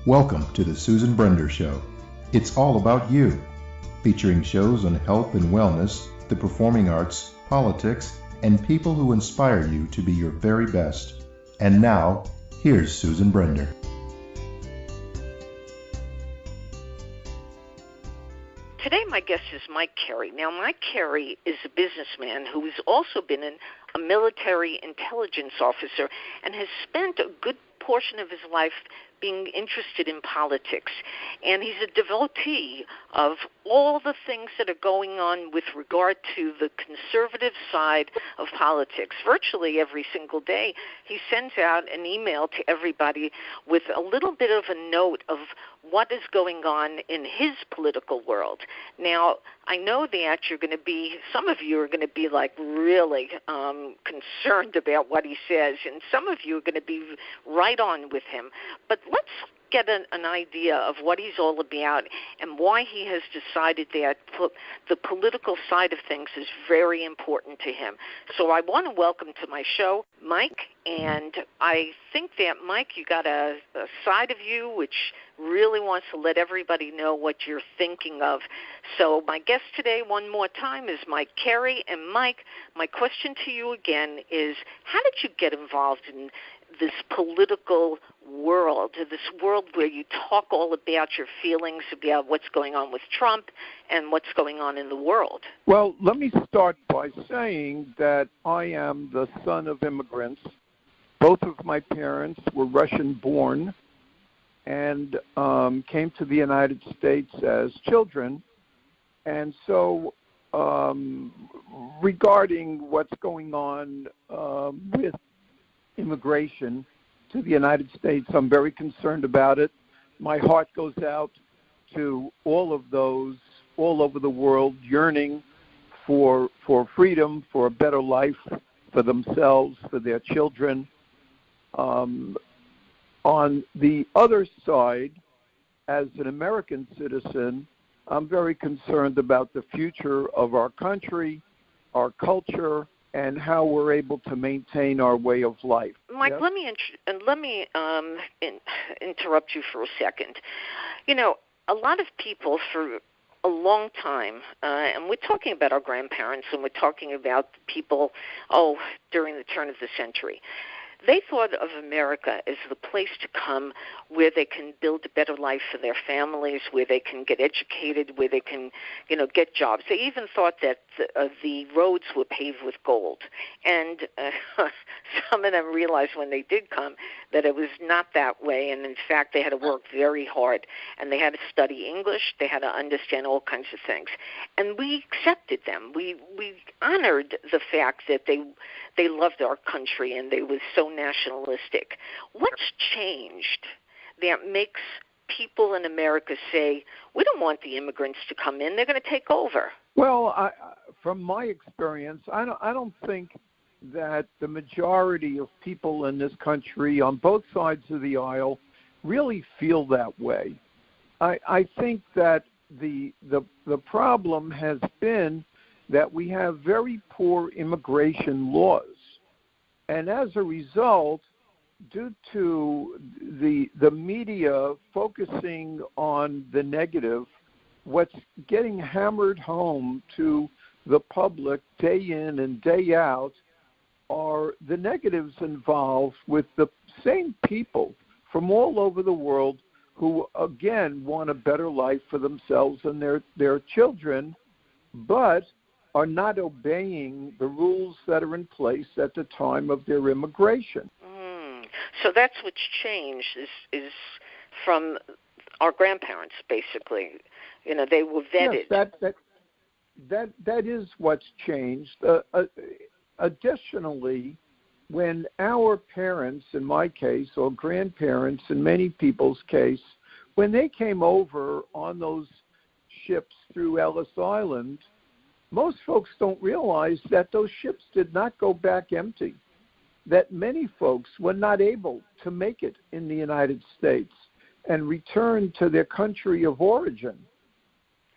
Welcome to the Susan Brender Show. It's all about you, featuring shows on health and wellness, the performing arts, politics, and people who inspire you to be your very best. And now, here's Susan Brender. Today my guest is Mike Kerry. Now, Mike Kerry is a businessman who has also been a military intelligence officer and has spent a good portion of his life being interested in politics. And he's a devotee of all the things that are going on with regard to the conservative side of politics. Virtually every single day, he sends out an email to everybody with a little bit of a note of what is going on in his political world. Now, I know that some of you are going to be like really concerned about what he says, and some of you are going to be right on with him. But let's get an idea of what he's all about and why he has decided that the political side of things is very important to him. So I want to welcome to my show Mike, and I think that, Mike, you got a side of you which really wants to let everybody know what you're thinking of. So my guest today, one more time, is Mike Kerry. And Mike, my question to you again is, how did you get involved in this political world, this world where you talk all about your feelings about what's going on with Trump and what's going on in the world? Well, let me start by saying that I am the son of immigrants. Both of my parents were Russian-born and came to the United States as children. And so regarding what's going on with immigration to the United States, I'm very concerned about it. My heart goes out to all of those all over the world yearning for freedom, for a better life for themselves, for their children. On the other side, as an American citizen, I'm very concerned about the future of our country, our culture, and how we're able to maintain our way of life. Mike, yes? let me interrupt you for a second. You know, a lot of people for a long time, and we're talking about our grandparents, and we're talking about people, during the turn of the century. They thought of America as the place to come where they can build a better life for their families, where they can get educated, where they can, get jobs. They even thought that the roads were paved with gold. And some of them realized when they did come that it was not that way. And, in fact, they had to work very hard. And they had to study English. They had to understand all kinds of things. And we accepted them. We honored the fact that they loved our country and they were so nationalistic. What's changed that makes people in America say, we don't want the immigrants to come in, they're going to take over? Well, from my experience, I don't think that the majority of people in this country on both sides of the aisle really feel that way. I think that the problem has been that we have very poor immigration laws. And as a result, due to the media focusing on the negative, what's getting hammered home to the public day in and day out are the negatives involved with the same people from all over the world who, again, want a better life for themselves and their children, but are not obeying the rules that are in place at the time of their immigration. So that's what's changed is from our grandparents, basically. They were vetted. Yes, that is what's changed. Additionally, when our parents, in my case, or grandparents, in many people's case, when they came over on those ships through Ellis Island, most folks don't realize that those ships did not go back empty, that many folks were not able to make it in the United States and return to their country of origin.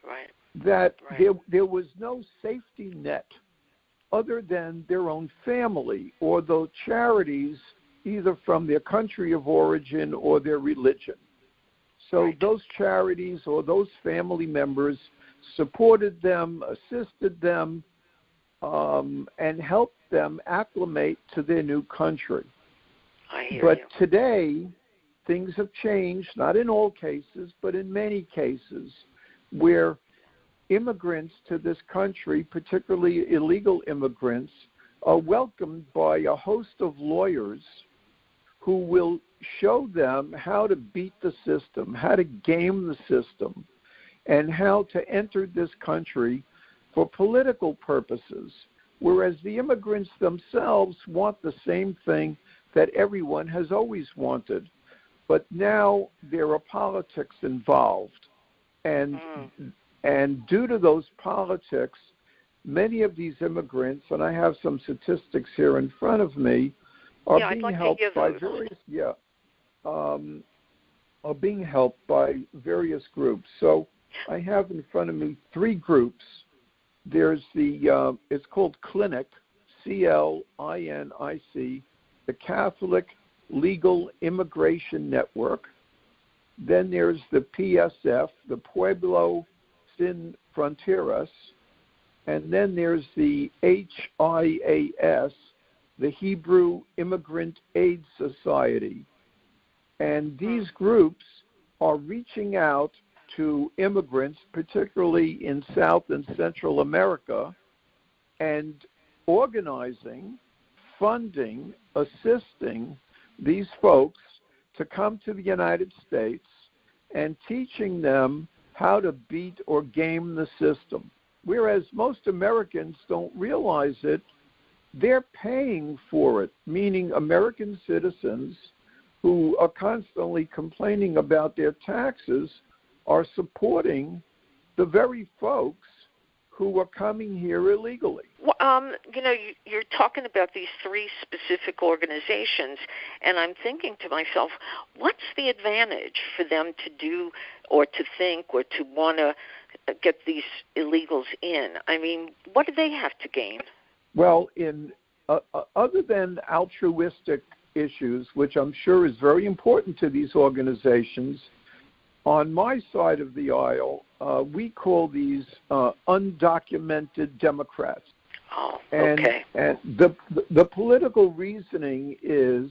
Right. That there was no safety net other than their own family or the charities either from their country of origin or their religion. so those charities or those family members supported them, assisted them, and helped them acclimate to their new country. But today, things have changed, not in all cases, but in many cases, where immigrants to this country, particularly illegal immigrants, are welcomed by a host of lawyers who will show them how to beat the system, how to game the system, and how to enter this country for political purposes, whereas the immigrants themselves want the same thing that everyone has always wanted. But now there are politics involved. And due to those politics, many of these immigrants, and I have some statistics here in front of me, are being helped by various groups. So I have in front of me 3 groups. There's it's called CLINIC, CLINIC, the Catholic Legal Immigration Network. Then there's the PSF, the Pueblo Sin Fronteras. And then there's the HIAS, the Hebrew Immigrant Aid Society. And these groups are reaching out to immigrants, particularly in South and Central America, and organizing, funding, assisting these folks to come to the United States and teaching them how to beat or game the system. Whereas most Americans don't realize it, they're paying for it, meaning American citizens who are constantly complaining about their taxes are supporting the very folks who are coming here illegally. Well, you're talking about these 3 specific organizations, and I'm thinking to myself, what's the advantage for them to do or to think or to want to get these illegals in? I mean, what do they have to gain? Well, other than altruistic issues, which I'm sure is very important to these organizations, on my side of the aisle, we call these undocumented Democrats. Oh, okay. And the political reasoning is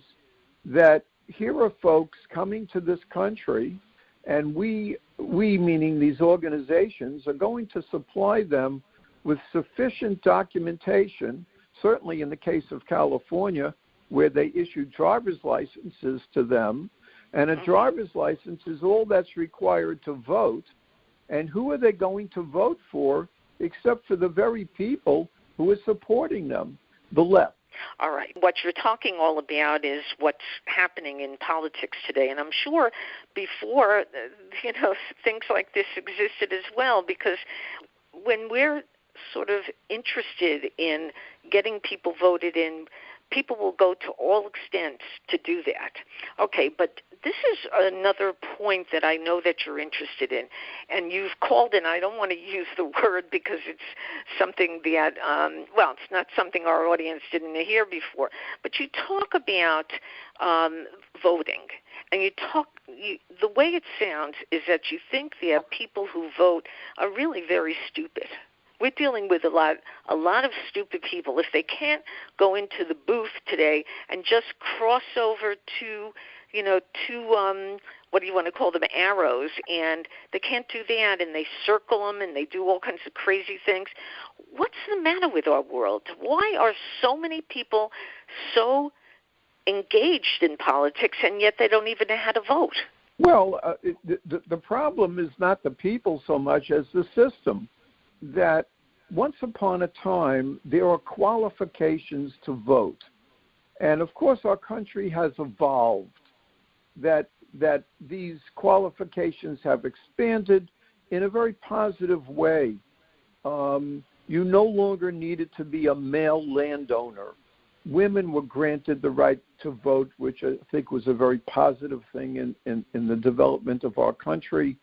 that here are folks coming to this country, and we meaning these organizations, are going to supply them with sufficient documentation, certainly in the case of California, where they issue driver's licenses to them, and a driver's license is all that's required to vote. And who are they going to vote for except for the very people who are supporting them, the left? All right. What you're talking all about is what's happening in politics today. And I'm sure before, things like this existed as well, because when we're sort of interested in getting people voted in, people will go to all extents to do that. Okay, but this is another point that I know that you're interested in, and you've called in. I don't want to use the word because it's something that, it's not something our audience didn't hear before, but you talk about voting, and the way it sounds is that you think that people who vote are really very stupid. We're dealing with a lot of stupid people. If they can't go into the booth today and just cross over to what do you want to call them, arrows, and they can't do that, and they circle them, and they do all kinds of crazy things. What's the matter with our world? Why are so many people so engaged in politics, and yet they don't even know how to vote? Well, the problem is not the people so much as the system. That once upon a time, there are qualifications to vote. And, of course, our country has evolved, that these qualifications have expanded in a very positive way. You no longer needed to be a male landowner. Women were granted the right to vote, which I think was a very positive thing in the development of our country.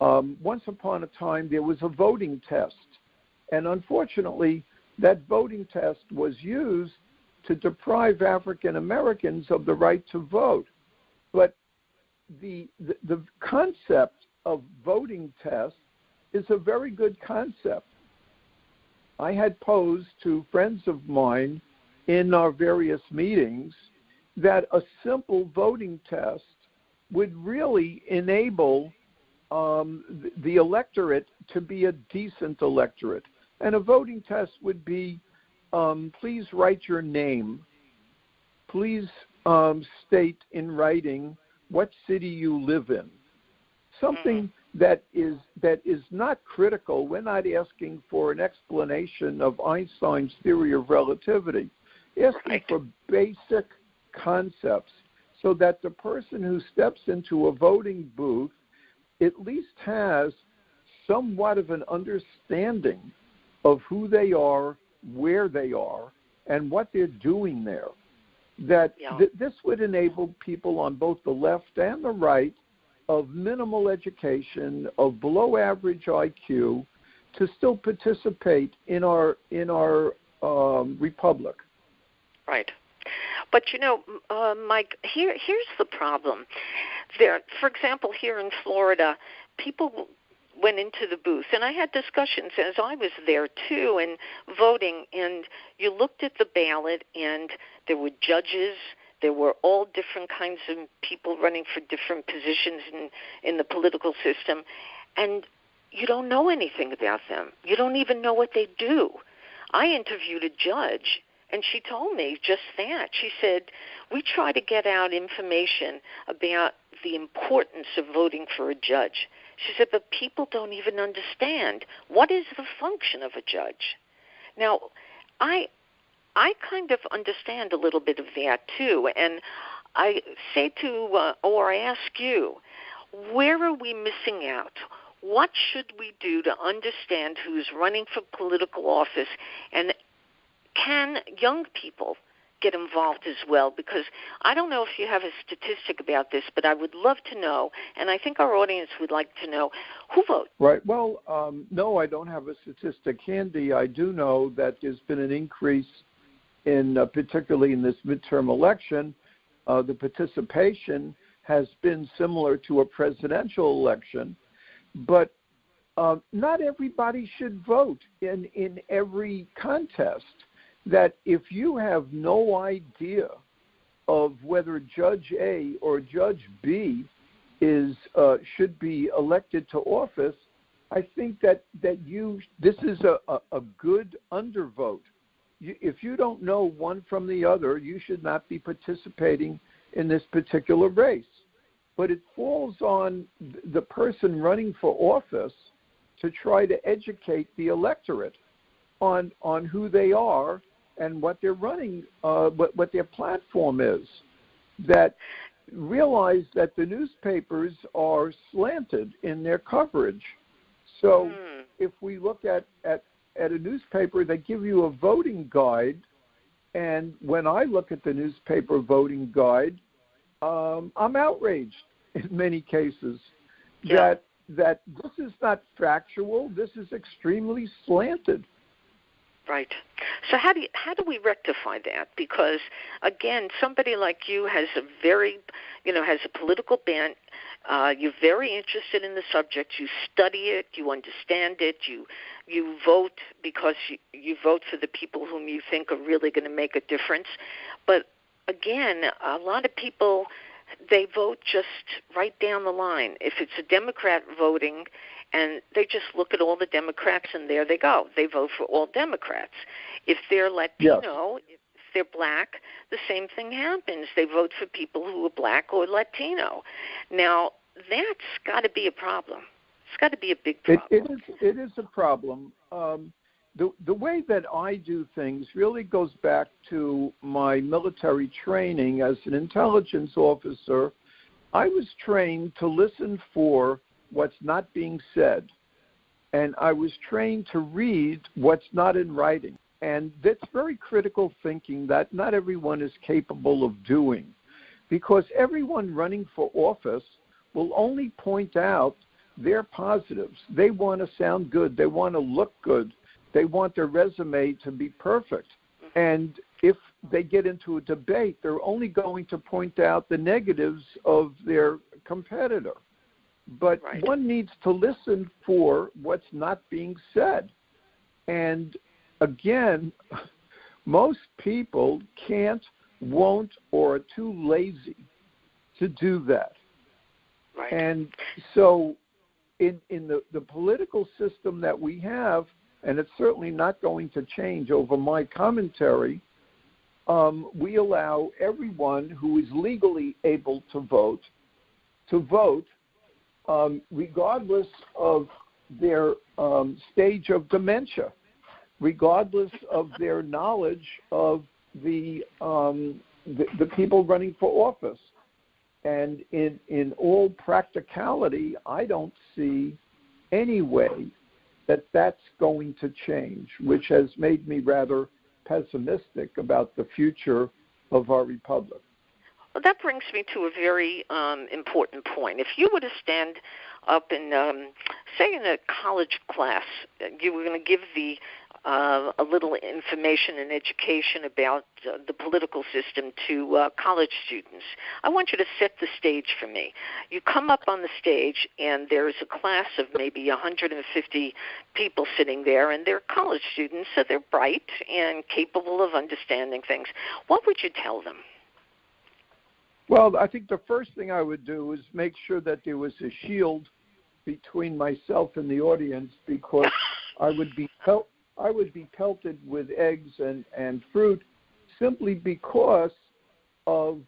Once upon a time, there was a voting test. And unfortunately, that voting test was used to deprive African Americans of the right to vote. But the concept of voting tests is a very good concept. I had posed to friends of mine in our various meetings that a simple voting test would really enable the electorate to be a decent electorate. And a voting test would be, please write your name. Please state in writing what city you live in. Something that is not critical. We're not asking for an explanation of Einstein's theory of relativity. Asking for basic concepts so that the person who steps into a voting booth at least has somewhat of an understanding of who they are, where they are, and what they're doing there. That this would enable people on both the left and the right of minimal education, of below average IQ, to still participate in our republic. Right. But, Mike, here's the problem. There, for example, here in Florida, people went into the booth, and I had discussions as I was there, too, and voting, and you looked at the ballot, and there were judges, there were all different kinds of people running for different positions in the political system, and you don't know anything about them. You don't even know what they do. I interviewed a judge, and she told me just that. She said, we try to get out information about the importance of voting for a judge. She said, but people don't even understand what is the function of a judge. Now, I kind of understand a little bit of that, too, and I say or I ask you, where are we missing out? What should we do to understand who's running for political office, and can young people get involved as well? Because I don't know if you have a statistic about this, but I would love to know, and I think our audience would like to know, who votes? Right. Well, no, I don't have a statistic handy. I do know that there's been an increase in, particularly in this midterm election, the participation has been similar to a presidential election, but not everybody should vote in every contest. That if you have no idea of whether Judge A or Judge B should be elected to office, I think that this is a good undervote. If you don't know one from the other, you should not be participating in this particular race. But it falls on the person running for office to try to educate the electorate on who they are and what they're running, what their platform is. That realize that the newspapers are slanted in their coverage. So if we look at a newspaper, they give you a voting guide, and when I look at the newspaper voting guide, I'm outraged in many cases that this is not factual. This is extremely slanted. Right. So how do we rectify that? Because again, somebody like you has a has a political bent. You're very interested in the subject. You study it. You understand it. You vote because you vote for the people whom you think are really going to make a difference. But again, a lot of people, they vote just right down the line. If it's a Democrat voting, and they just look at all the Democrats, and there they go. They vote for all Democrats. If they're Latino, if they're black, the same thing happens. They vote for people who are black or Latino. Now, that's got to be a problem. It's got to be a big problem. It is a problem. The way that I do things really goes back to my military training as an intelligence officer. I was trained to listen for what's not being said, and I was trained to read what's not in writing. And that's very critical thinking that not everyone is capable of doing, because everyone running for office will only point out their positives. They want to sound good. They want to look good. They want their resume to be perfect. And if they get into a debate, they're only going to point out the negatives of their competitor. But right. one needs to listen for what's not being said. And again, most people can't, won't, or are too lazy to do that. Right. And so in the political system that we have, and it's certainly not going to change over my commentary, we allow everyone who is legally able to vote, regardless of their stage of dementia, regardless of their knowledge of the people running for office. And in all practicality, I don't see any way that that's going to change, which has made me rather pessimistic about the future of our republic. Well, that brings me to a very important point. If you were to stand up in, say, in a college class, you were going to give a little information and education about the political system to college students. I want you to set the stage for me. You come up on the stage, and there's a class of maybe 150 people sitting there, and they're college students, so they're bright and capable of understanding things. What would you tell them? Well, I think the first thing I would do is make sure that there was a shield between myself and the audience, because I would be pelted with eggs and fruit simply because of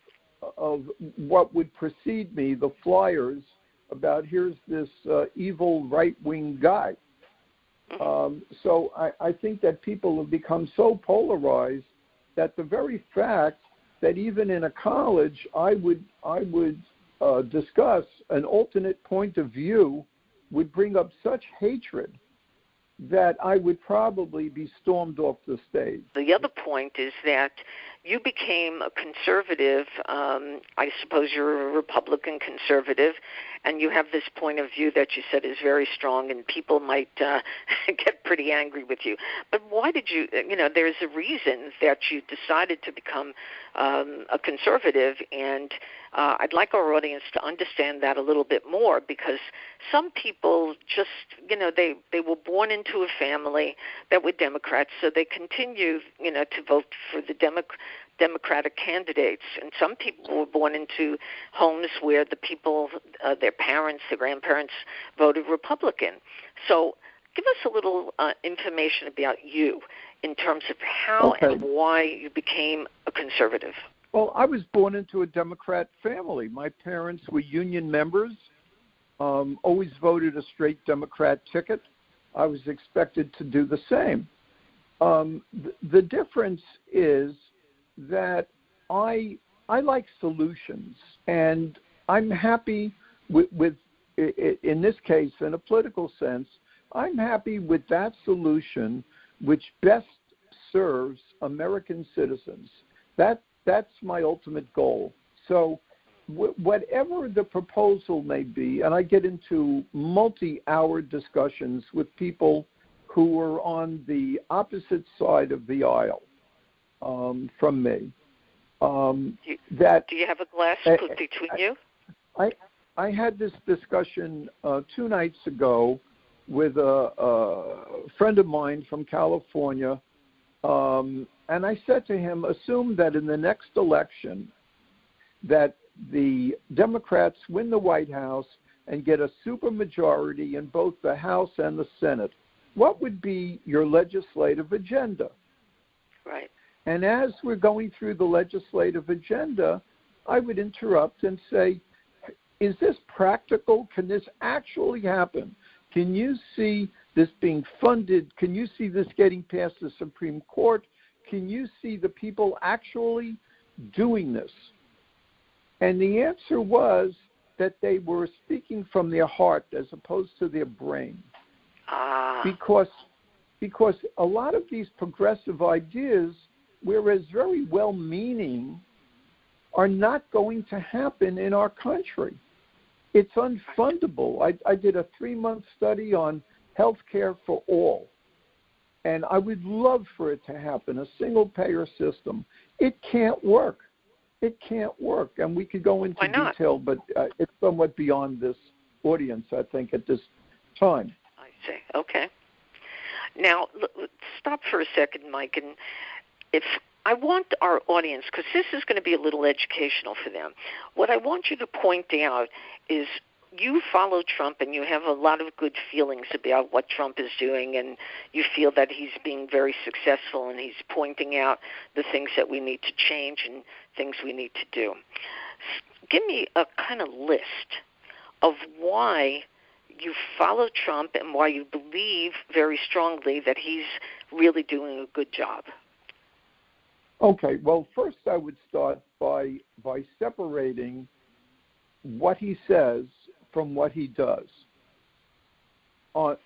what would precede me, the flyers about here's this evil right-wing guy. So I think that people have become so polarized that the very fact that even in a college I would discuss an alternate point of view would bring up such hatred that I would probably be stormed off the stage. The other point is that you became a conservative. I suppose you're a Republican conservative, and you have this point of view that you said is very strong, and people might get pretty angry with you. But why did you, there's a reason that you decided to become a conservative, and I'd like our audience to understand that a little bit more, because some people just, they were born into a family that were Democrats, so they continue, to vote for the Democratic candidates. And some people were born into homes where the people, their parents, their grandparents voted Republican. So give us a little information about you in terms of how and why you became a conservative. Well, I was born into a Democrat family. My parents were union members, always voted a straight Democrat ticket. I was expected to do the same. The difference is that I like solutions, and I'm happy with, in this case, in a political sense, I'm happy with that solution which best serves American citizens. That's my ultimate goal. So whatever the proposal may be, and I get into multi-hour discussions with people who are on the opposite side of the aisle from me. Do you have a glass put between you? I had this discussion 2 nights ago with a friend of mine from California, and I said to him, assume that in the next election that the Democrats win the White House and get a supermajority in both the House and the Senate. What would be your legislative agenda? Right. And as we're going through the legislative agenda, I would interrupt and say, is this practical? Can this actually happen? Can you see this being funded? Can you see this getting past the Supreme Court? Can you see the people actually doing this? And the answer was that they were speaking from their heart as opposed to their brain. Because a lot of these progressive ideas, whereas very well-meaning, are not going to happen in our country. It's unfundable. I did a 3-month study on health care for all, and I would love for it to happen, a single-payer system. It can't work. It can't work. And we could go into Why not? detail, but it's somewhat beyond this audience, I think, at this time. I see. Okay. Now, let's stop for a second, Mike, and if I want our audience, because this is going to be a little educational for them, what I want you to point out is you follow Trump and you have a lot of good feelings about what Trump is doing, and you feel that he's being very successful and he's pointing out the things that we need to change and things we need to do. Give me a kind of list of why you follow Trump and why you believe very strongly that he's really doing a good job. Okay, well, first I would start by separating what he says from what he does. On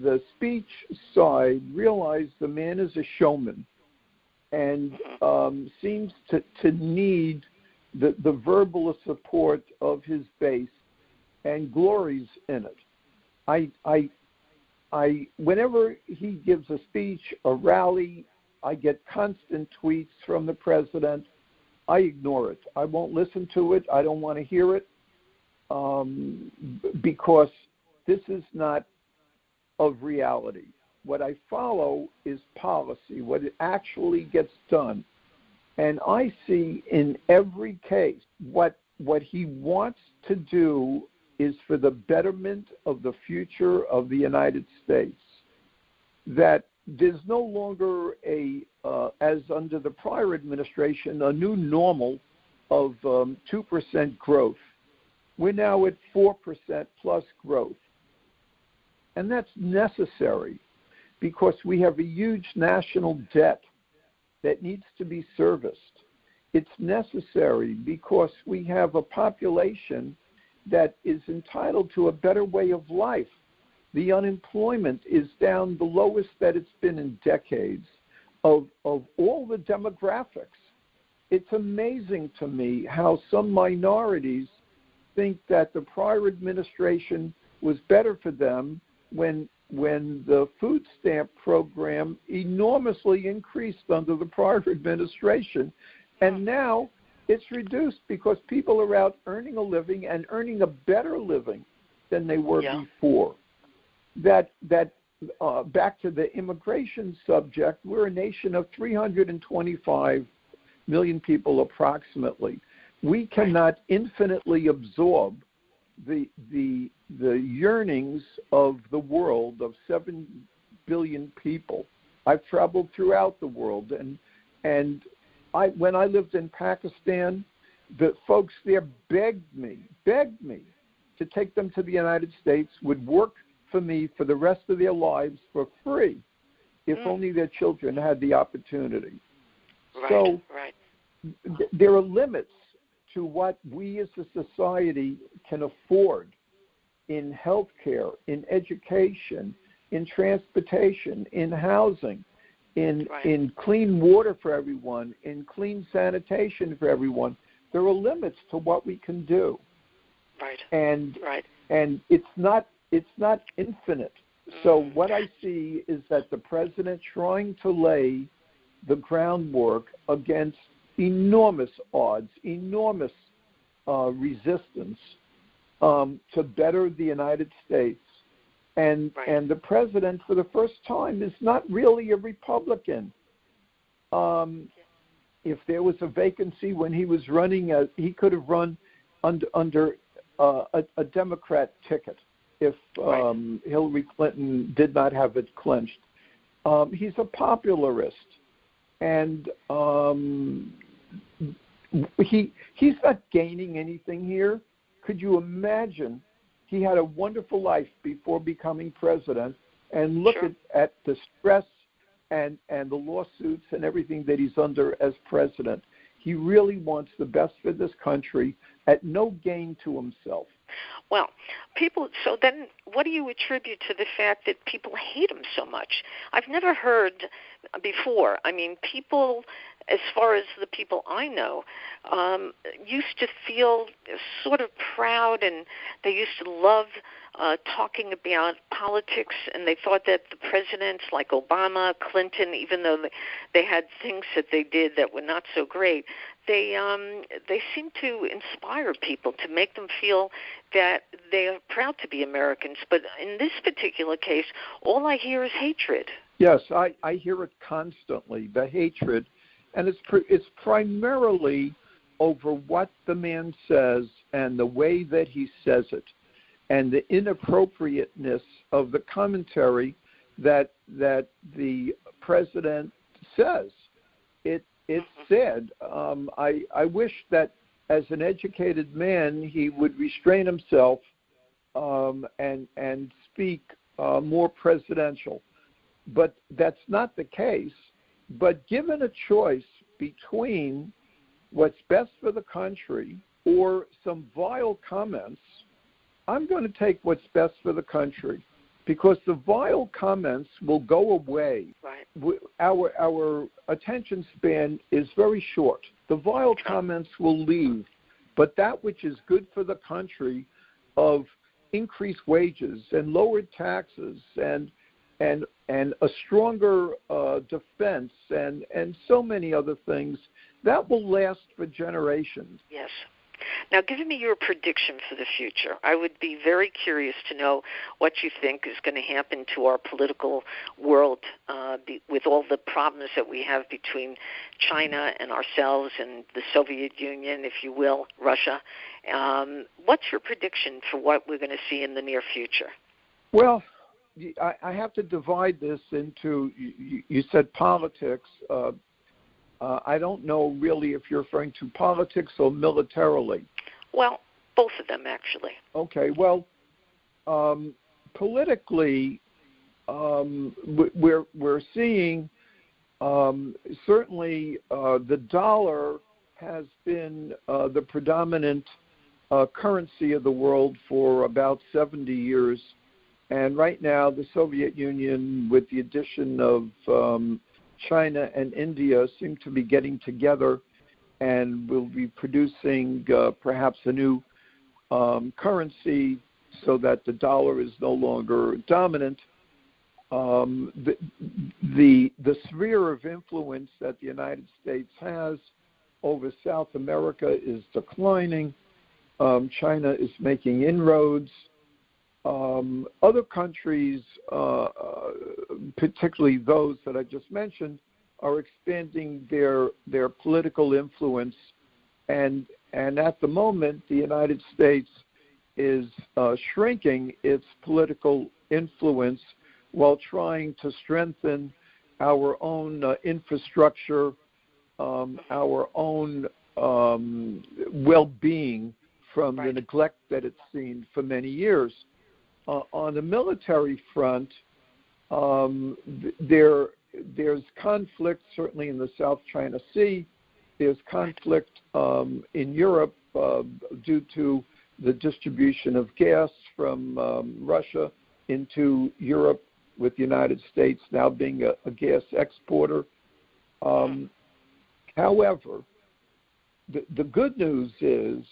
the speech side, realize the man is a showman and seems to need the verbal support of his base and glories in it. I whenever he gives a speech, a rally, I get constant tweets from the president. I ignore it. I won't listen to it. I don't want to hear it because this is not of reality. What I follow is policy, what it actually gets done. And I see in every case what he wants to do is for the betterment of the future of the United States. That there's no longer as under the prior administration, a new normal of 2% growth. We're now at 4% plus growth. And that's necessary because we have a huge national debt that needs to be serviced. It's necessary because we have a population that is entitled to a better way of life. The unemployment is down the lowest that it's been in decades of all the demographics. It's amazing to me how some minorities think that the prior administration was better for them when the food stamp program enormously increased under the prior administration. And now it's reduced because people are out earning a living and earning a better living than they were before. That back to the immigration subject, we're a nation of 325 million people approximately. We cannot infinitely absorb the yearnings of the world of 7 billion people. I've traveled throughout the world, and when I lived in Pakistan, the folks there begged me to take them to the United States, would work for me for the rest of their lives for free, if only their children had the opportunity. So there are limits to what we as a society can afford in healthcare, in education, in transportation, in housing, in clean water for everyone, in clean sanitation for everyone. There are limits to what we can do. And it's not infinite. So what I see is that the president trying to lay the groundwork against enormous odds, enormous resistance to better the United States. And the president, for the first time, is not really a Republican. If there was a vacancy when he was running, he could have run under a Democrat ticket if Hillary Clinton did not have it clinched. He's a popularist, and he's not gaining anything here. Could you imagine? He had a wonderful life before becoming president, and look at the stress and the lawsuits and everything that he's under as president. He really wants the best for this country at no gain to himself. Well, so then what do you attribute to the fact that people hate him so much? I've never heard before. I mean, people as far as the people I know, used to feel sort of proud, and they used to love talking about politics, and they thought that the presidents like Obama, Clinton, even though they had things that they did that were not so great, they seem to inspire people, to make them feel that they are proud to be Americans. But in this particular case, all I hear is hatred. Yes, I hear it constantly, the hatred, and it's primarily over what the man says and the way that he says it, and the inappropriateness of the commentary that the president says. It's sad. I wish that as an educated man he would restrain himself and speak more presidential. But that's not the case. But given a choice between what's best for the country or some vile comments, I'm going to take what's best for the country, because the vile comments will go away. Right. Our attention span is very short. The vile comments will leave, but that which is good for the country of increased wages and lowered taxes and a stronger defense and so many other things, that will last for generations. Yes. Now, give me your prediction for the future. I would be very curious to know what you think is going to happen to our political world with all the problems that we have between China and ourselves and the Soviet Union, if you will, Russia. What's your prediction for what we're going to see in the near future? Well, I have to divide this into, you said politics. I don't know really if you're referring to politics or militarily. Well, both of them, actually. Okay, well, politically, we're seeing certainly the dollar has been the predominant currency of the world for about 70 years. And right now, the Soviet Union, with the addition of China and India, seem to be getting together and will be producing perhaps a new currency so that the dollar is no longer dominant. The sphere of influence that the United States has over South America is declining. China is making inroads. Other countries, particularly those that I just mentioned, are expanding their political influence, and at the moment, the United States is shrinking its political influence while trying to strengthen our own infrastructure, our own well-being from the neglect that it's seen for many years. On the military front, there's conflict certainly in the South China Sea. There's conflict in Europe due to the distribution of gas from Russia into Europe, with the United States now being a gas exporter. However, the good news is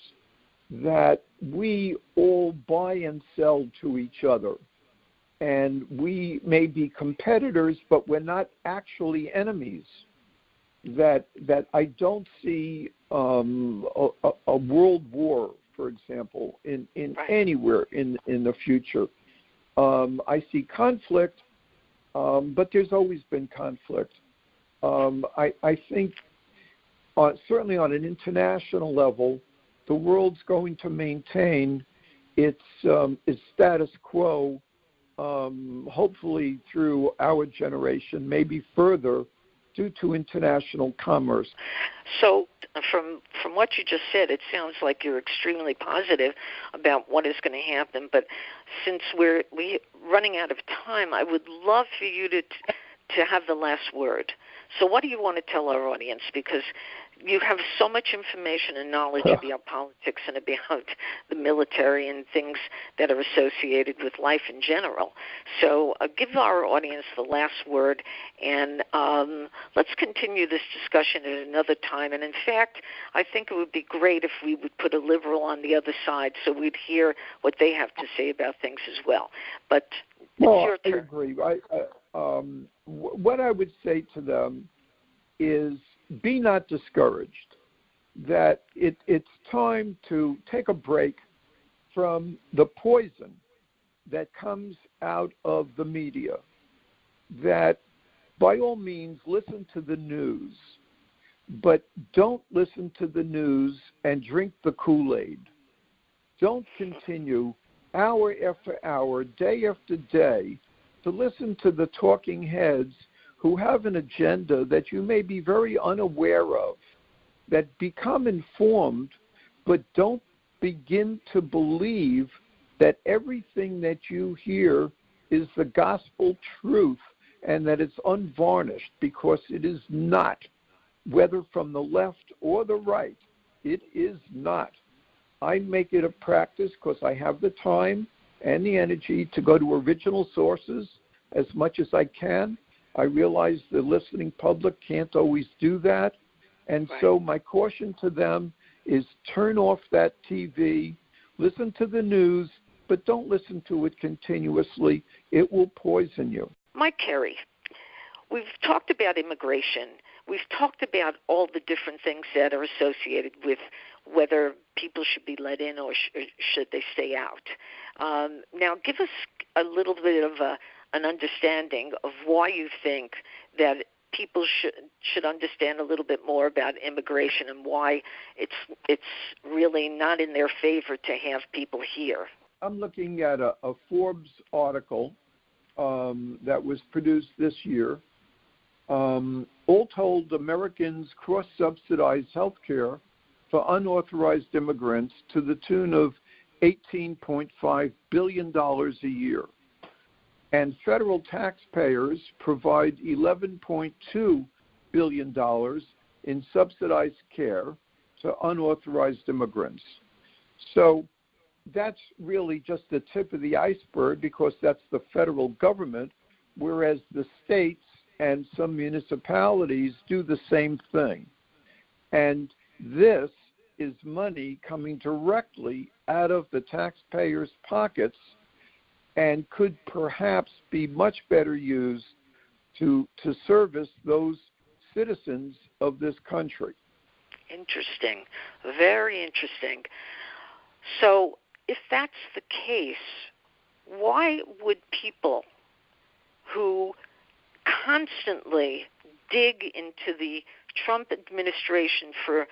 that we all buy and sell to each other. And we may be competitors, but we're not actually enemies. That I don't see a world war, for example, in anywhere in the future. I see conflict, but there's always been conflict. I think certainly on an international level, the world's going to maintain its status quo, hopefully through our generation, maybe further, due to international commerce. So from what you just said, it sounds like you're extremely positive about what is going to happen. But since we're running out of time, I would love for you to have the last word. So what do you want to tell our audience? Because you have so much information and knowledge about politics and about the military and things that are associated with life in general. So give our audience the last word, and let's continue this discussion at another time. And in fact, I think it would be great if we would put a liberal on the other side so we'd hear what they have to say about things as well. But it's your turn. I agree. What I would say to them is be not discouraged, that it's time to take a break from the poison that comes out of the media, that by all means listen to the news, but don't listen to the news and drink the Kool-Aid. Don't continue hour after hour, day after day, to listen to the talking heads who have an agenda that you may be very unaware of, that become informed but don't begin to believe that everything that you hear is the gospel truth and that it's unvarnished, because it is not. Whether from the left or the right, it is not. I make it a practice, because I have the time and the energy to go to original sources as much as I can. I realize the listening public can't always do that. And so my caution to them is turn off that TV, listen to the news, but don't listen to it continuously. It will poison you. Mike Kerry, we've talked about immigration. We've talked about all the different things that are associated with whether people should be let in or should they stay out. Now, give us a little bit of an understanding of why you think that people should understand a little bit more about immigration and why it's really not in their favor to have people here. I'm looking at a Forbes article that was produced this year. All told, Americans cross-subsidize health care for unauthorized immigrants to the tune of $18.5 billion a year. And federal taxpayers provide $11.2 billion in subsidized care to unauthorized immigrants. So that's really just the tip of the iceberg, because that's the federal government, whereas the states and some municipalities do the same thing. And this is money coming directly out of the taxpayers' pockets and could perhaps be much better used to service those citizens of this country. Interesting. Very interesting. So if that's the case, why would people who constantly dig into the Trump administration for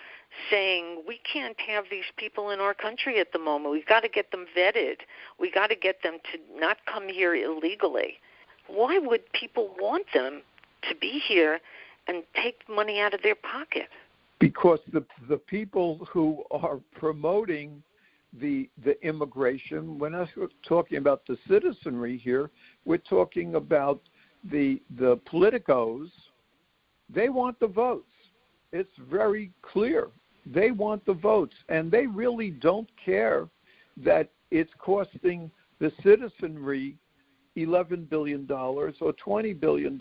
saying we can't have these people in our country at the moment, we've got to get them vetted, we got to get them to not come here illegally, why would people want them to be here and take money out of their pocket? Because the people who are promoting the immigration, we're not talking about the citizenry here, we're talking about the politicos. They want the votes. It's very clear. They want the votes, and they really don't care that it's costing the citizenry $11 billion or $20 billion,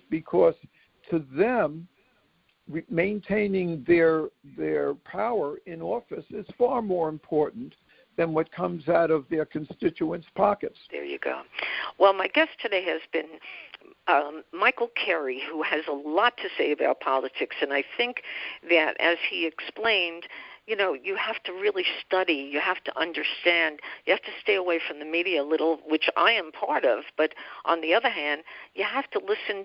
because to them, maintaining their power in office is far more important than what comes out of their constituents' pockets. There you go. Well, my guest today has been Michael Kerry, who has a lot to say about politics, and I think that, as he explained, you have to really study, you have to understand, you have to stay away from the media a little, which I am part of, but on the other hand, you have to listen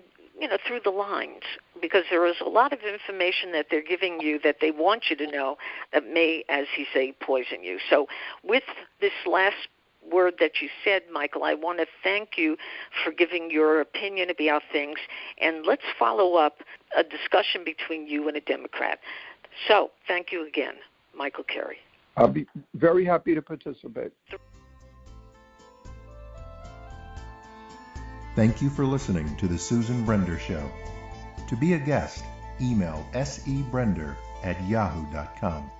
through the lines, because there is a lot of information that they're giving you that they want you to know that may, as he say, poison you. So with this last word that you said, Michael, I want to thank you for giving your opinion about things, and let's follow up a discussion between you and a Democrat. So thank you again, Michael Kerry. I'll be very happy to participate. Thank you for listening to The Susan Brender Show. To be a guest, email sebrender@yahoo.com.